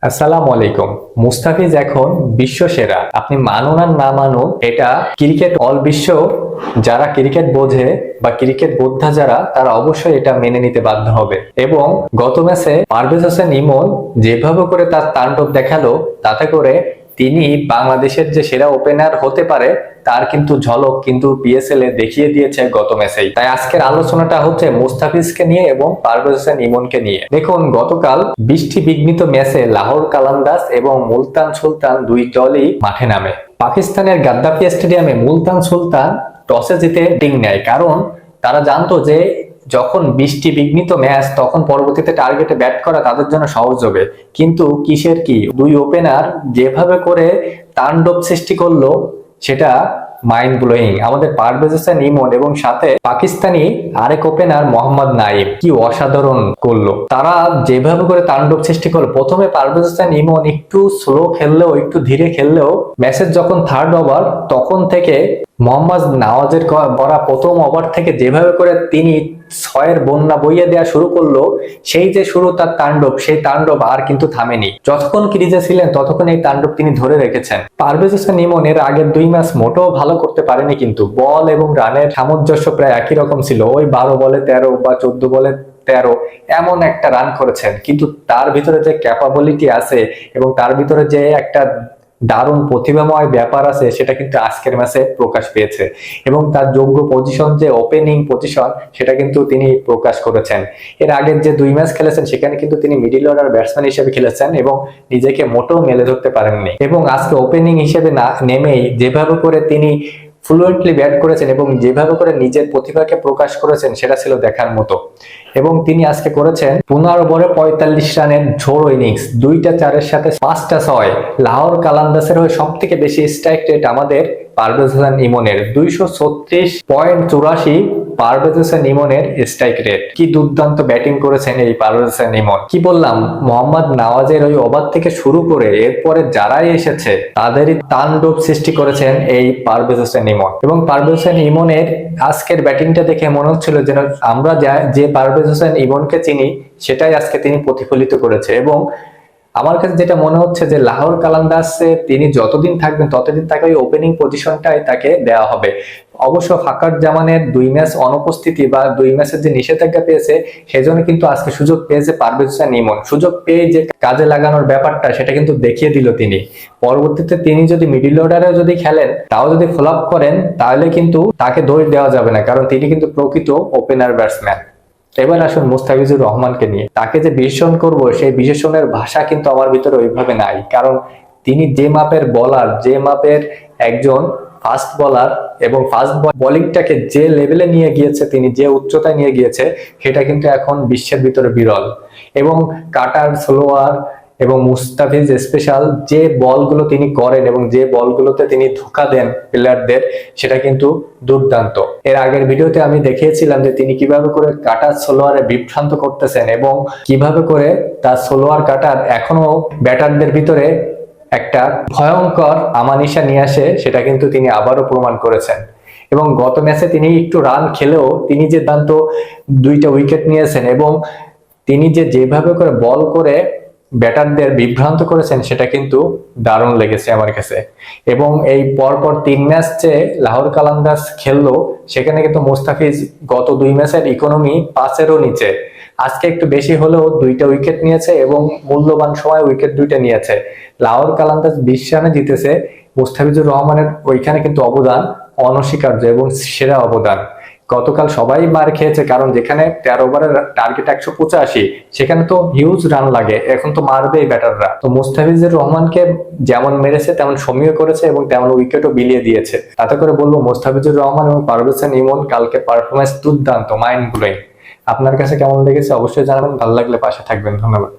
আসসালামু আলাইকুম। মুস্তাফিজ এখন বিশ্ব সেরা। আপনি মানুন আর না মানুন, এটা ক্রিকেট অল বিশ্ব যারা ক্রিকেট বোঝে বা ক্রিকেট বোদ্ধা যারা, তারা অবশ্যই এটা মেনে নিতে বাধ্য হবে। এবং গত ম্যাচে পারভেজ হোসেন ইমন যেভাবে করে তার তাণ্ডব দেখালো, তাতে করে তিনি বাংলাদেশের যে সেরা ওপেনার হতে পারে তার কিন্তু ঝলক কিন্তু পিএসএল এ দেখিয়ে দিয়েছে গত ম্যাচেই। তাই আজকের আলোচনাটা হচ্ছে মুস্তাফিজকে নিয়ে এবং পারভেজ হোসেন ইমনকে নিয়ে। দেখুন, গতকাল বৃষ্টি বিঘ্নিত ম্যাচে লাহোর কালান্দার্স এবং মুলতান সুলতান দুই দলই মাঠে নামে। পাকিস্তানের গাদ্দাফি স্টেডিয়ামে মুলতান সুলতান টসে জিতে ব্যাটিং নেয়, কারণ তারা জানতো যে যখন বৃষ্টি বিঘ্নিত ম্যাচ তখন পরবর্তীতে টার্গেটে ব্যাট করা তাদের জন্য সহজ হবে। কিন্তু কিসের কি, দুই ওপেনার যেভাবে করে তাণ্ডব সৃষ্টি করলো সেটা মাইন্ড ব্লোয়িং। আমাদের পারভেজ হোসেন ইমন এবং সাথে পাকিস্তানি আরেক ওপেনার মোহাম্মদ নাইম কি অসাধারণ করলো। তারা যেভাবে করে তাণ্ডব সৃষ্টি করলো, প্রথমে পারভেজ হোসেন ইমন একটু স্লো খেললেও, একটু ধীরে খেললেও ম্যাচের যখন থার্ড ওভার তখন থেকে মোহাম্মদ নওয়াজের করা প্রথম ওভার থেকে যেভাবে করে তিনি ছয়ের বন্যা বইয়ে দেওয়া শুরু করলো, সেই যে শুরু তার তাণ্ডব, সেই তাণ্ডব আর কিন্তু থামেনি। যতক্ষণ ক্রিজে ছিলেন ততক্ষণ এই তাণ্ডব তিনি ধরে রেখেছেন। পারভেজ হোসেন ইমন এর আগের দুই ম্যাচ মোটেও ভালো করতে পারেনি, কিন্তু বল এবং রানের সামঞ্জস্য প্রায় একই রকম ছিল। ওই 12 বলে 13 বা 14 বলে 13 এমন একটা রান করেছেন, কিন্তু তার ভিতরে যে ক্যাপাবিলিটি আছে এবং তার ভিতরে যে একটা দারুণ প্রতিভাময় ব্যাপার আছে, সেটা কিন্তু আজকের ম্যাচে প্রকাশ পেয়েছে। এবং তার যোগ্য পজিশন যে ওপেনিং পজিশন, সেটা কিন্তু তিনি প্রকাশ করেছেন। এর আগের যে দুই ম্যাচ খেলেছেন সেখানে কিন্তু তিনি মিডল অর্ডার ব্যাটসম্যান হিসেবে খেলেছেন এবং নিজেকে মোটেও মেলে ধরতে পারেননি। এবং আজকে ওপেনিং হিসেবে না নেমেই যেভাবে করে তিনি ফ্লুয়েন্টলি ব্যাট করেছেন এবং যেভাবে করে নিজের প্রতিভাকে প্রকাশ করেছেন, সেটা ছিল দেখার মতো। এবং তিনি আজকে করেছেন 15 ওভারে 45 রানের ঝোড়ো ইনিংস, 2টা 4-এর সাথে 5টা 6। লাহোর কালান্দার্সের হয়ে সব থেকে বেশি স্ট্রাইক রেট আমাদের পারভেজ হোসেন ইমনের, 236.84 পারভেজ হোসেন ইমনের স্ট্রাইক রেট। কি দুর্দান্ত ব্যাটিং করেছেন এই পারভেজ হোসেন ইমন। কি বললাম, মোহাম্মদ নওয়াজের ওই ওভার থেকে শুরু করে এরপরে যারাই এসেছে তাদেরই তাণ্ডব সৃষ্টি করেছেন এই পারভেজ হোসেন ইমন। এবং পারভেজ হোসেন ইমনের আজকের ব্যাটিংটা দেখে মনে হচ্ছিল যেন আমরা যে পারভেজ হোসেন ইমনকে চিনি সেটাই আজকে তিনি প্রতিফলিত করেছে। এবং আমার কাছে যেটা মনে হচ্ছে যে লাহোর কালান্দার্সে তিনি যতদিন থাকবেন ততদিন তাকে ওই ওপেনিং পজিশনটাই তাকে দেওয়া হবে। অবশ্য ফাকার জামানের 2 ম্যাচ অনুপস্থিতি বা 2 ম্যাচের যে নিষেধাজ্ঞা পেয়েছে, সেজন্য কিন্তু আজকে সুযোগ পেয়েছে পারভেজ হোসেন ইমন। সুযোগ পেয়ে যে কাজে লাগানোর ব্যাপারটা সেটা কিন্তু দেখিয়ে দিল তিনি। পরবর্তীতে তিনি যদি মিডল অর্ডারে যদি খেলেন, তাও যদি ফ্লপ করেন, তাহলে কিন্তু তাকে দোষ দেওয়া যাবে না, কারণ তিনি কিন্তু প্রকৃত ওপেনার ব্যাটসম্যান। এবার আসুন মুস্তাফিজুর রহমানকে নিয়ে। তাকে যে বিশ্লেষণ করব, সেই বিশ্লেষণের ভাষা কিন্তু আমার ভিতরে ওইভাবে নাই, কারণ তিনি যে মাপের বলার, যে মাপের একজন ফাস্ট বলার এবং ফাস্ট বোলিংটাকে যে লেভেলে নিয়ে গিয়েছে, তিনি যে উচ্চতায় নিয়ে গিয়েছে, সেটা কিন্তু এখন বিশ্বের ভিতরে বিরল। এবং কাটার, স্লোয়ার এবং মুস্তাফিজ স্পেশাল যে বলগুলো তিনি করেন এবং যে বলগুলোতে তিনি ধোঁকা দেন প্লেয়ারদের, সেটা কিন্তু দুর্দান্ত। এর আগের ভিডিওতে আমি দেখিয়েছিলাম যে তিনি কিভাবে করে কাটার, স্লোয়ারে বিভ্রান্ত করতেছেন এবং কিভাবে করে তার স্লোয়ার কাটার এখনো ব্যাটারদের ভিতরে একটা ভয়ঙ্কর আমানিশা নিয়ে আসে, সেটা কিন্তু তিনি আবারও প্রমাণ করেছেন। এবং গত ম্যাচে তিনি একটু রান খেলেও তিনি যে দান্ত 2টা উইকেট নিয়েছেন এবং তিনি যেভাবে করে বল করে ব্যাটারদের বিভ্রান্ত করেছেন, সেটা কিন্তু দারুণ লেগেছে আমার কাছে। এবং এই পরপর 3 ম্যাচ যে লাহোর কালান্দার্স খেললো, সেখানে কিন্তু মুস্তাফিজ গত 2 ম্যাচের ইকোনমি 5-এরও নিচে। আজকে একটু বেশি হলেও 2টা উইকেট নিয়েছে এবং মূল্যবান সময় উইকেট 2টা নিয়েছে। লাহোর কালান্দার্স 20 রানে জিতেছে। মুস্তাফিজুর রহমানের ওইখানে কিন্তু অবদান অনস্বীকার্য এবং সেরা অবদান। গতকাল সবাই মার খেয়েছে, কারণ যেখানে 13 ওভারের টার্গেট 185, সেখানে তো হিউজ রান লাগে, এখন তো মারবেই ব্যাটাররা। তো মুস্তাফিজুর রহমানকে যেমন মেরেছে তেমন সমীহ করেছে এবং তেমন উইকেটও বিলিয়ে দিয়েছে। তাতে করে বলবো মুস্তাফিজুর রহমান এবং পারভেজ হোসেন ইমন কালকে পারফরমেন্স দুর্দান্ত, মাইন্ড ব্লোয়িং। আপনার কাছে কেমন লেগেছে অবশ্যই জানাবেন। ভালো লাগলে পাশে থাকবেন। ধন্যবাদ।